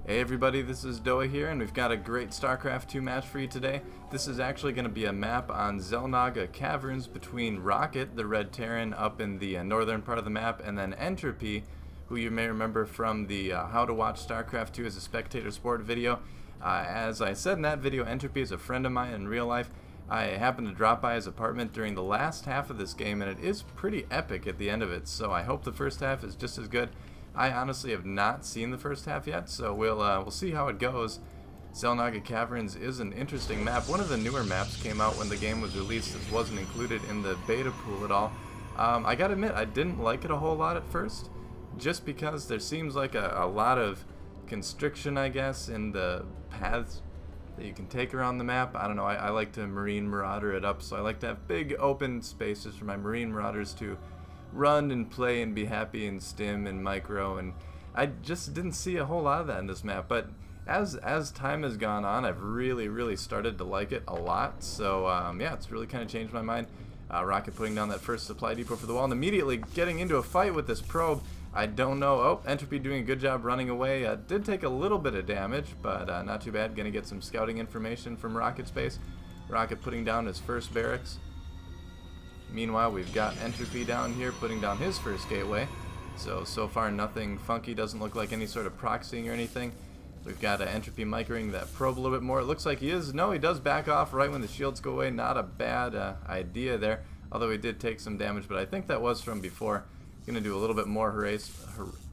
Hey everybody, this is Doa here, and we've got a great StarCraft 2 match for you today. This is actually going to be a map on Xel'Naga Caverns between Rocket, the Red Terran, up in the northern part of the map, and then NtroP, who you may remember from the How to Watch StarCraft 2 as a Spectator Sport video. As I said in that video, NtroP is a friend of mine in real life. I happened to drop by his apartment during the last half of this game, and it is pretty epic at the end of it, so I hope the first half is just as good. I honestly have not seen the first half yet, so we'll see how it goes. Xel'Naga Caverns is an interesting map. One of the newer maps came out when the game was released. This wasn't included in the beta pool at all. I gotta admit, I didn't like it a whole lot at first, just because there seems like a lot of constriction, I guess, in the paths that you can take around the map. I don't know, I like to Marine Marauder it up, so I like to have big open spaces for my Marine Marauders to run and play and be happy and stim and micro, and I just didn't see a whole lot of that in this map. But as time has gone on, I've really started to like it a lot. So yeah, it's really kind of changed my mind. Rocket putting down that first supply depot for the wall and immediately getting into a fight with this probe. I don't know. Oh, NtroP doing a good job running away. Did take a little bit of damage, but not too bad. Gonna get some scouting information from Rocket's base. Rocket putting down his first barracks. Meanwhile, we've got NtroP down here putting down his first gateway. So far nothing funky, doesn't look like any sort of proxying or anything. We've got NtroP microing that probe a little bit more. It looks like he does back off right when the shields go away. Not a bad idea there, although he did take some damage, but I think that was from before. Gonna do a little bit more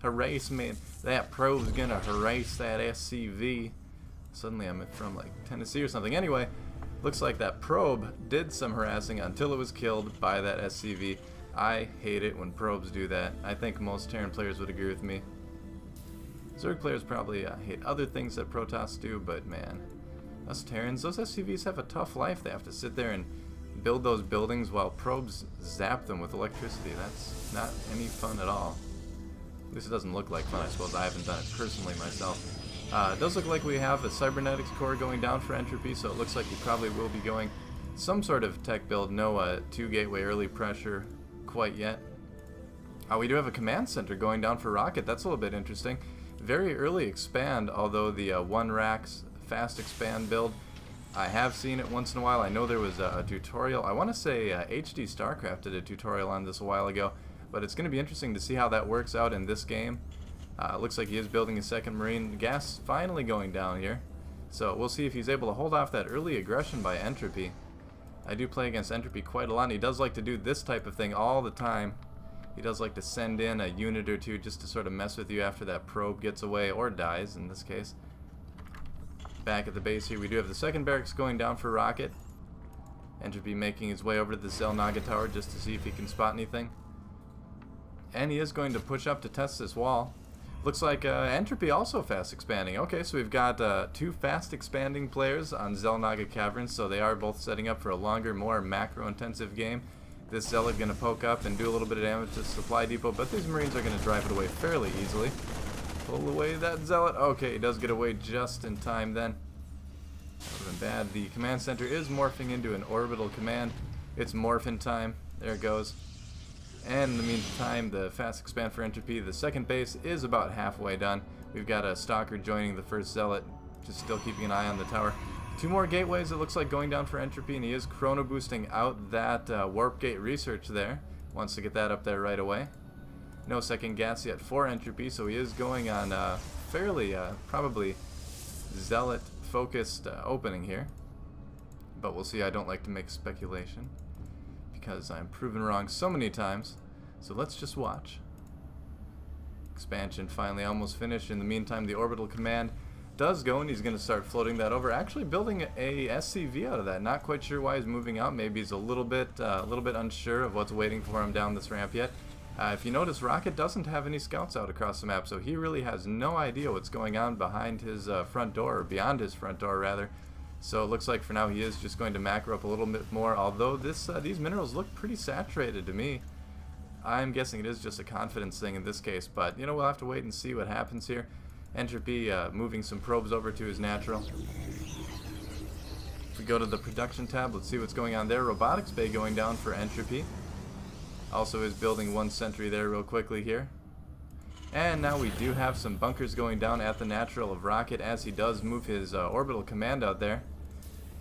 harassment. That probe's gonna harass that SCV. Suddenly I'm from like Tennessee or something. Anyway, looks like that probe did some harassing until it was killed by that SCV. I hate it when probes do that. I think most Terran players would agree with me. Zerg players probably hate other things that Protoss do, but man, us Terrans, those SCVs have a tough life. They have to sit there and build those buildings while probes zap them with electricity. That's not any fun at all. At least it doesn't look like fun, I suppose. I haven't done it personally myself. It does look like we have a cybernetics core going down for NtroP, so it looks like he probably will be going some sort of tech build. No 2 gateway early pressure quite yet. We do have a command center going down for Rocket. That's a little bit interesting. Very early expand, although the 1 racks fast expand build, I have seen it once in a while. I know there was a tutorial. I want to say HD StarCraft did a tutorial on this a while ago, but it's going to be interesting to see how that works out in this game. Looks like he is building a second Marine. Gas finally going down here. So we'll see if he's able to hold off that early aggression by NtroP. I do play against NtroP quite a lot, and he does like to do this type of thing all the time. He does like to send in a unit or two just to sort of mess with you after that probe gets away, or dies in this case. Back at the base here, we do have the second barracks going down for Rocket. NtroP making his way over to the XelNaga tower just to see if he can spot anything. And he is going to push up to test this wall. Looks like NtroP also fast expanding. Okay, so we've got 2 fast expanding players on Xel'Naga Caverns, so they are both setting up for a longer, more macro-intensive game. This Zealot going to poke up and do a little bit of damage to the supply depot, but these Marines are going to drive it away fairly easily. Pull away that Zealot. Okay, he does get away just in time then. That would have been bad. The command center is morphing into an orbital command. It's morphin time. There it goes. And in the meantime, the fast expand for NtroP, the second base is about halfway done. We've got a Stalker joining the first Zealot, just still keeping an eye on the tower. 2 more gateways, it looks like, going down for NtroP, and he is chrono boosting out that warp gate research there. Wants to get that up there right away. No second gas yet for NtroP, so he is going on fairly, probably Zealot focused opening here. But we'll see. I don't like to make speculation, because I'm proven wrong so many times. So let's just watch. Expansion finally almost finished. In the meantime, the orbital command does go, and he's going to start floating that over. Actually building a SCV out of that. Not quite sure why he's moving out. Maybe he's a little bit unsure of what's waiting for him down this ramp yet. If you notice, Rocket doesn't have any scouts out across the map, so he really has no idea what's going on behind his front door, or beyond his front door rather. So it looks like for now he is just going to macro up a little bit more, although these minerals look pretty saturated to me. I'm guessing it is just a confidence thing in this case, but you know, we'll have to wait and see what happens here. NtroP moving some probes over to his natural. If we go to the production tab, let's see what's going on there. Robotics bay going down for NtroP. Also is building 1 sentry there real quickly here. And now we do have some bunkers going down at the natural of Rocket as he does move his orbital command out there.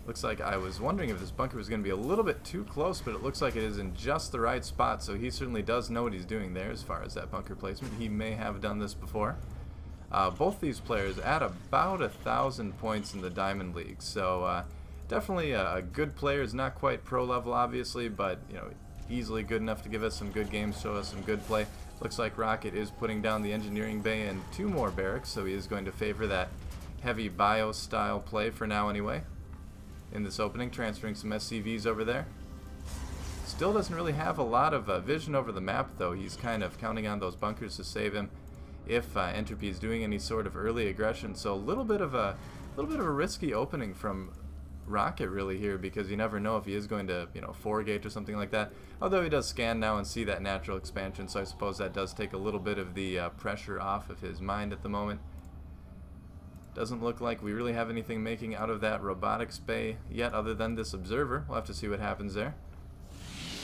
Looks like I was wondering if this bunker was going to be a little bit too close, but it looks like it is in just the right spot, so he certainly does know what he's doing there as far as that bunker placement. He may have done this before. Both these players at about 1,000 points in the Diamond League, so definitely a good player. Is not quite pro level obviously, but you know, easily good enough to give us some good games, show us some good play. Looks like Rocket is putting down the engineering bay and 2 more barracks, so he is going to favor that heavy bio style play for now anyway. In this opening, transferring some SCVs over there. Still doesn't really have a lot of vision over the map though. He's kind of counting on those bunkers to save him if NtroP is doing any sort of early aggression. So a little bit of a risky opening from Rocket really here, because you never know if he is going to, you know, 4-gate or something like that. Although he does scan now and see that natural expansion, so I suppose that does take a little bit of the pressure off of his mind at the moment. Doesn't look like we really have anything making out of that robotics bay yet other than this observer. We'll have to see what happens there.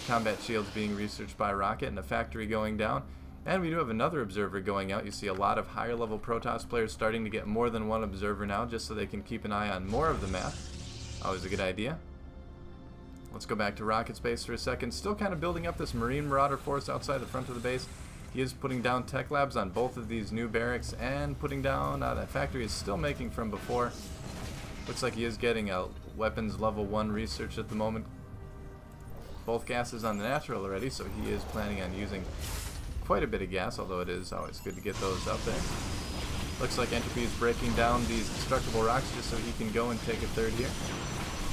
Combat shields being researched by Rocket and a factory going down. And we do have another observer going out. You see a lot of higher level Protoss players starting to get more than one observer now, just so they can keep an eye on more of the map. Always a good idea. Let's go back to Rocket's base for a second. Still kind of building up this Marine Marauder force outside the front of the base. He is putting down tech labs on both of these new barracks and putting down that factory is still making from before. Looks like he is getting a weapons level 1 research at the moment. Both gases on the natural already, so he is planning on using quite a bit of gas, although it is always good to get those up there. Looks like NtroP is breaking down these destructible rocks just so he can go and take a third here.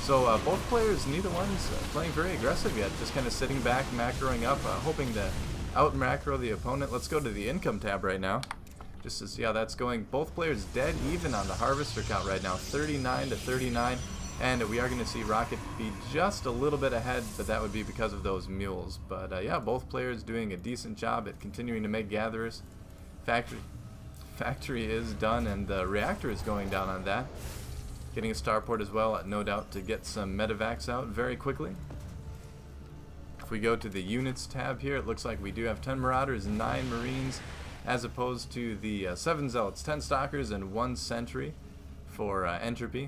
So both players, neither one's playing very aggressive yet, just kind of sitting back, macroing up, hoping to out macro the opponent. Let's go to the income tab right now, just to see how that's going. Both players dead even on the harvester count right now, 39 to 39, and we are going to see Rocket be just a little bit ahead, but that would be because of those mules. But yeah, both players doing a decent job at continuing to make gatherers. Factory is done, and the reactor is going down on that. Getting a starport as well, no doubt, to get some medevacs out very quickly. If we go to the units tab here, it looks like we do have 10 Marauders, 9 Marines, as opposed to the 7 Zealots, 10 Stalkers, and 1 Sentry for NtroP.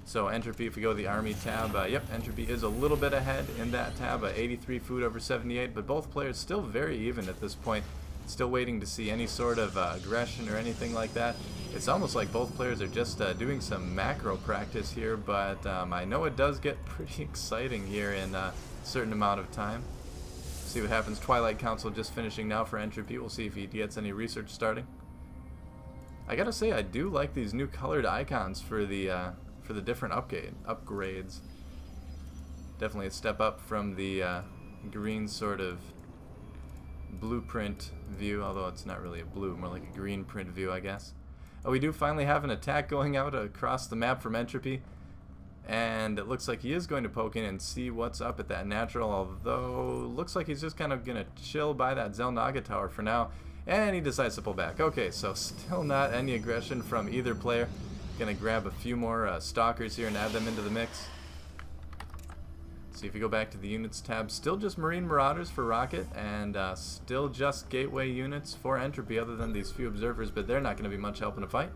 So NtroP, if we go to the Army tab, yep, NtroP is a little bit ahead in that tab, 83 food over 78, but both players still very even at this point. Still waiting to see any sort of aggression or anything like that. It's almost like both players are just doing some macro practice here, but I know it does get pretty exciting here in a certain amount of time. See what happens. Twilight Council just finishing now for NtroP. We'll see if he gets any research starting. I gotta say, I do like these new colored icons for the different upgrades. Definitely a step up from the green sort of blueprint view, although it's not really a blue, more like a green print view, I guess. Oh, we do finally have an attack going out across the map from NtroP, and it looks like he is going to poke in and see what's up at that natural, although looks like he's just kind of going to chill by that Xel'Naga tower for now, and he decides to pull back. Okay, so still not any aggression from either player. Gonna grab a few more stalkers here and add them into the mix. See if we go back to the units tab, still just Marine Marauders for Rocket, and still just gateway units for NtroP other than these few observers, but they're not going to be much help in a fight.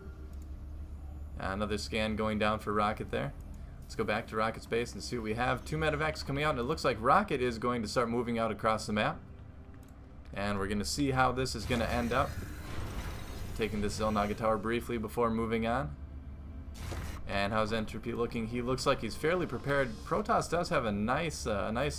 Another scan going down for Rocket there. Let's go back to Rocket's base and see what we have. 2 medevacs coming out, and it looks like Rocket is going to start moving out across the map. And we're going to see how this is going to end up. Taking this XelNaga tower briefly before moving on. And how's NtroP looking? He looks like he's fairly prepared. Protoss does have a nice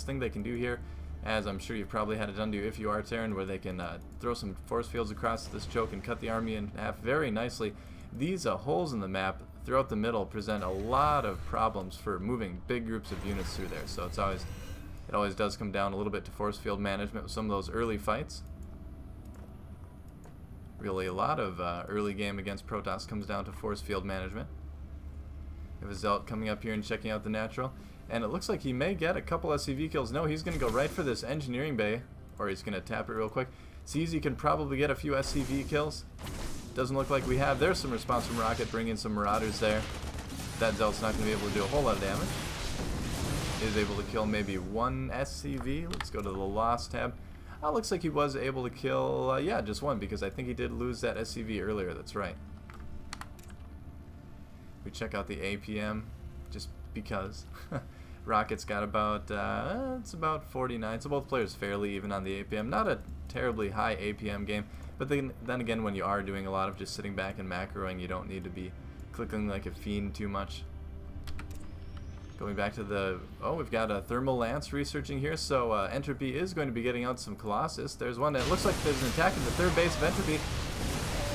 thing they can do here, as I'm sure you've probably had it done to you if you are Terran, where they can throw some force fields across this choke and cut the army in half very nicely. These holes in the map throughout the middle present a lot of problems for moving big groups of units through there. So it always does come down a little bit to force field management with some of those early fights. Really, a lot of early game against Protoss comes down to force field management. We have a Zealot coming up here and checking out the natural, and it looks like he may get a couple SCV kills. No, he's going to go right for this engineering bay, or he's going to tap it real quick. Sees he can probably get a few SCV kills. Doesn't look like we have. There's some response from Rocket, bringing some Marauders there. That Zealot's not going to be able to do a whole lot of damage. Is able to kill maybe 1 SCV. Let's go to the Lost tab. Oh, looks like he was able to kill, yeah, just one, because I think he did lose that SCV earlier. That's right. We check out the APM, just because. Rocket's got about, it's about 49, so both players fairly even on the APM. Not a terribly high APM game, but then again, when you are doing a lot of just sitting back and macroing, you don't need to be clicking like a fiend too much. Going back to the, oh, we've got a Thermal Lance researching here, so NtroP is going to be getting out some Colossus. There's one that looks like there's an attack in the third base of NtroP.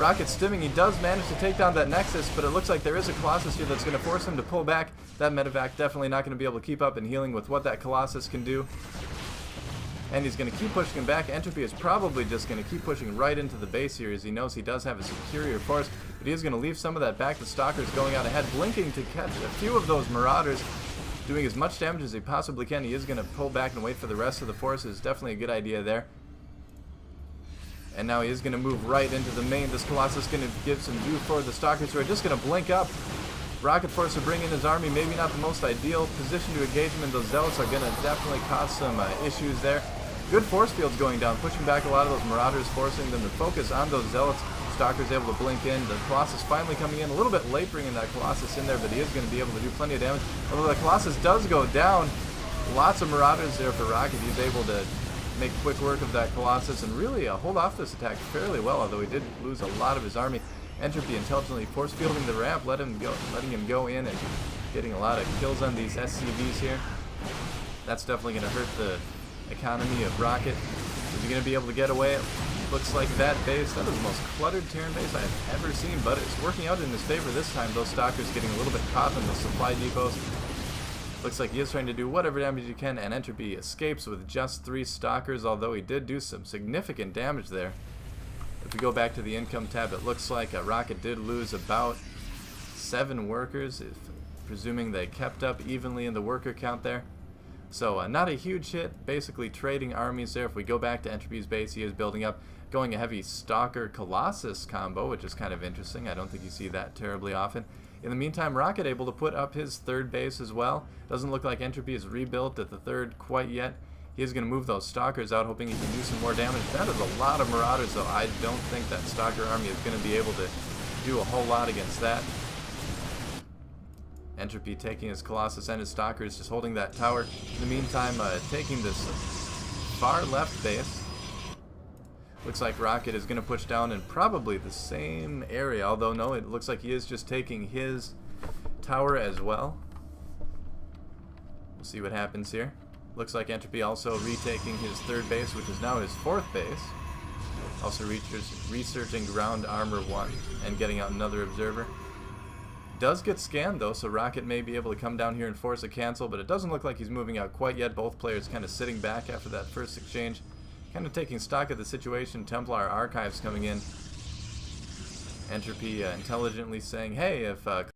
Rocket stimming, he does manage to take down that Nexus, but it looks like there is a Colossus here that's going to force him to pull back. That medevac definitely not going to be able to keep up in healing with what that Colossus can do. And he's going to keep pushing him back. NtroP is probably just going to keep pushing right into the base here, as he knows he does have a superior force, but he is going to leave some of that back. The Stalker's going out ahead, blinking to catch a few of those Marauders, doing as much damage as he possibly can. He is going to pull back and wait for the rest of the forces. Definitely a good idea there. And now he is going to move right into the main. This Colossus is going to give some view for the Stalkers, who are just going to blink up. Rocket Force to bring in his army, maybe not the most ideal position to engage him, and those Zealots are going to definitely cause some issues there. Good force fields going down, pushing back a lot of those Marauders, forcing them to focus on those Zealots. Stalker's able to blink in. The Colossus finally coming in a little bit late, bringing that Colossus in there, but he is going to be able to do plenty of damage. Although the Colossus does go down, lots of Marauders there for Rocket. He's able to make quick work of that Colossus and really hold off this attack fairly well, although he did lose a lot of his army. NtroP intelligently force fielding the ramp, letting him go in and getting a lot of kills on these SCVs here. That's definitely going to hurt the economy of Rocket. Is he going to be able to get away? It looks like that base, that is the most cluttered Terran base I've ever seen, but it's working out in his favor this time. Those Stalkers getting a little bit caught in the supply depots. Looks like he is trying to do whatever damage he can, and NtroP escapes with just 3 Stalkers, although he did do some significant damage there. If we go back to the income tab, it looks like Rocket did lose about 7 workers, presuming they kept up evenly in the worker count there. So not a huge hit, basically trading armies there. If we go back to NtroP's base, he is building up, going a heavy Stalker Colossus combo, which is kind of interesting. I don't think you see that terribly often. In the meantime, Rocket able to put up his third base as well. Doesn't look like NtroP is rebuilt at the third quite yet. He is going to move those Stalkers out, hoping he can do some more damage. That is a lot of Marauders, though. I don't think that Stalker army is going to be able to do a whole lot against that. NtroP taking his Colossus and his Stalkers, just holding that tower. In the meantime, taking this far left base. Looks like Rocket is going to push down in probably the same area, although no, it looks like he is just taking his tower as well. We'll see what happens here. Looks like NtroP also retaking his third base, which is now his 4th base. Also researching ground armor 1 and getting out another observer. Does get scanned though, so Rocket may be able to come down here and force a cancel, but it doesn't look like he's moving out quite yet. Both players kind of sitting back after that first exchange, kind of taking stock of the situation. Templar Archives coming in. NtroP intelligently saying, hey, if